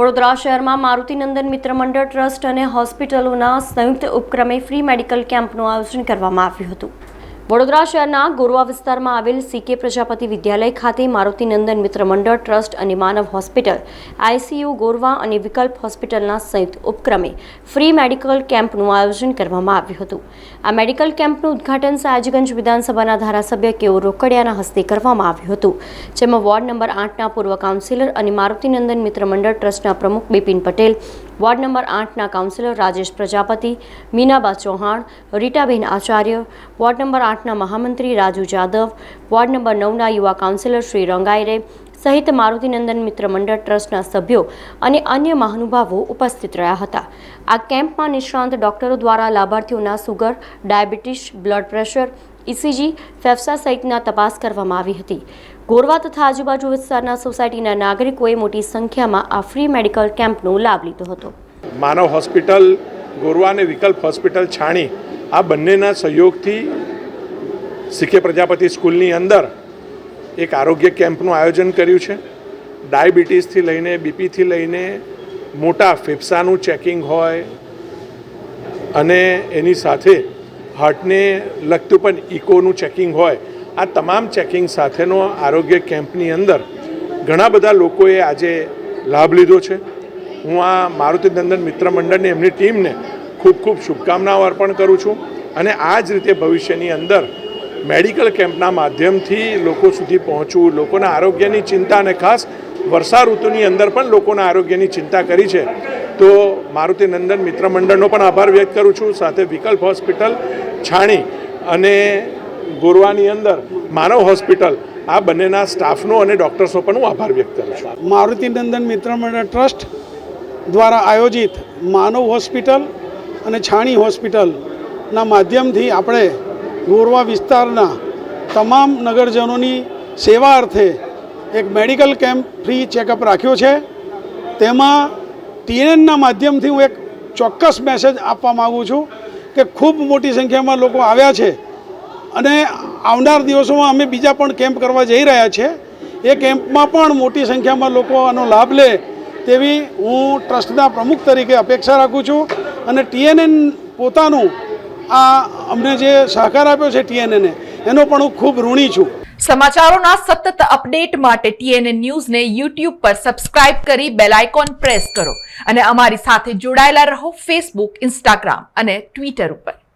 વડોદરા શહેરમાં મારુતિનંદન મિત્ર મંડળ ટ્રસ્ટ અને હોસ્પિટલોના સંયુક્ત ઉપક્રમે ફ્રી મેડિકલ કેમ્પનું આયોજન કરવામાં આવ્યું હતું। વડોદરા શહેરના ગોરવા વિસ્તારમાં આવેલ સીકે પ્રજાપતિ વિદ્યાલય ખાતે મારુતિનંદન મિત્ર મંડળ ટ્રસ્ટ અને માનવ હોસ્પિટલ, આઈસીયુ ગોરવા અને વિકલ્પ હોસ્પિટલના સંયુક્ત ઉપક્રમે ફ્રી મેડિકલ કેમ્પનું આયોજન કરવામાં આવ્યું હતું। આ મેડિકલ કેમ્પનું ઉદ્ઘાટન સયાજીગંજ વિધાનસભાના ધારાસભ્ય કેઓ રોકડિયાના હસ્તે કરવામાં આવ્યું હતું, જેમાં વોર્ડ નંબર 8ના પૂર્વ કાઉન્સિલર અને મારુતિનંદન મિત્ર મંડળ ટ્રસ્ટના પ્રમુખ બિપિન પટેલ, વોર્ડ નંબર 8ના councillor Rajesh Prajapati, Meenaba Chauhan, Ritaben Acharya, ward number 8ના મહામંત્રી રાજુ જાદવ, વોર્ડ નંબર 9ના યુવા કાઉન્સિલર શ્રી રંગાયરે સહિત મારુતિનંદન મિત્ર મંડળ ટ્રસ્ટના સભ્યો અને અન્ય મહાનુભાવો ઉપસ્થિત રહ્યા હતા। આ કેમ્પમાં નિષ્ણાંત ડોક્ટરો દ્વારા લાભાર્થીઓના sugar, diabetes, blood pressure, ECG, ફેફસા સહિતના તપાસ કરવામાં આવી હતી। ગોરવા તથા આજુબાજુ વિસ્તારના સોસાયટીના નાગરિકોએ મોટી સંખ્યામાં આ ફ્રી મેડિકલ કેમ્પનો લાભ લીધો હતો। માનવ હોસ્પિટલ ગોરવા અને વિકલ્પ હોસ્પિટલ છાણી આ બંનેના સહયોગથી સીકે પ્રજાપતિ સ્કૂલની અંદર એક આરોગ્ય કેમ્પનું આયોજન કર્યું છે। ડાયાબિટીસથી લઈને બીપીથી લઈને મોટા ફેફસાનું ચેકિંગ હોય અને એની સાથે હાર્ટને લગતું પણ ઇકોનું ચેકિંગ હોય, આ તમામ ચેકિંગ સાથેનો આરોગ્ય કેમ્પની અંદર ઘણા બધા લોકોએ આજે લાભ લીધો છે। હું આ મારુતિનંદન મિત્ર મંડળની એમની ટીમને ખૂબ ખૂબ શુભકામનાઓ અર્પણ કરું છું અને આ જ રીતે ભવિષ્યની અંદર મેડિકલ કેમ્પના માધ્યમથી લોકો સુધી પહોંચવું, લોકોના આરોગ્યની ચિંતા અને ખાસ વર્ષા ઋતુની અંદર પણ લોકોના આરોગ્યની ચિંતા કરી છે, તો મારુતિનંદન મિત્ર મંડળનો પણ આભાર વ્યક્ત કરું છું। સાથે વિકલ્પ હોસ્પિટલ છાણી અને ગોરવાની અંદર માનવ હોસ્પિટલ આ બંનેના સ્ટાફનો અને ડૉક્ટર્સનો પણ હું આભાર વ્યક્ત કરું છું। મારુતિનંદન મિત્ર મંડળ ટ્રસ્ટ દ્વારા આયોજિત માનવ હોસ્પિટલ અને છાણી હોસ્પિટલના માધ્યમથી આપણે ગોરવા વિસ્તારના તમામ નગરજનોની સેવા અર્થે એક મેડિકલ કેમ્પ ફ્રી ચેકઅપ રાખ્યો છે। તેમાં TNNના માધ્યમથી હું એક ચોક્કસ મેસેજ આપવા માગું છું કે ખૂબ મોટી સંખ્યામાં લોકો આવ્યા છે અને આવનાર દિવસોમાં અમે બીજા પણ કેમ્પ કરવા જઈ રહ્યા છીએ। એ કેમ્પમાં પણ મોટી સંખ્યામાં લોકો આનો લાભ લે તેવી હું ટ્રસ્ટના પ્રમુખ તરીકે અપેક્ષા રાખું છું અને TNN પોતાનું આ અમને જે સહકાર આપ્યો છે TNN એનો પણ હું ખૂબ ઋણી છું। સમાચારોના સતત અપડેટ માટે TNN ન્યૂઝને YouTube પર સબસ્ક્રાઇબ કરી બેલ આઇકોન પ્રેસ કરો અને અમારી સાથે જોડાયેલા રહો Facebook, Instagram અને Twitter ઉપર।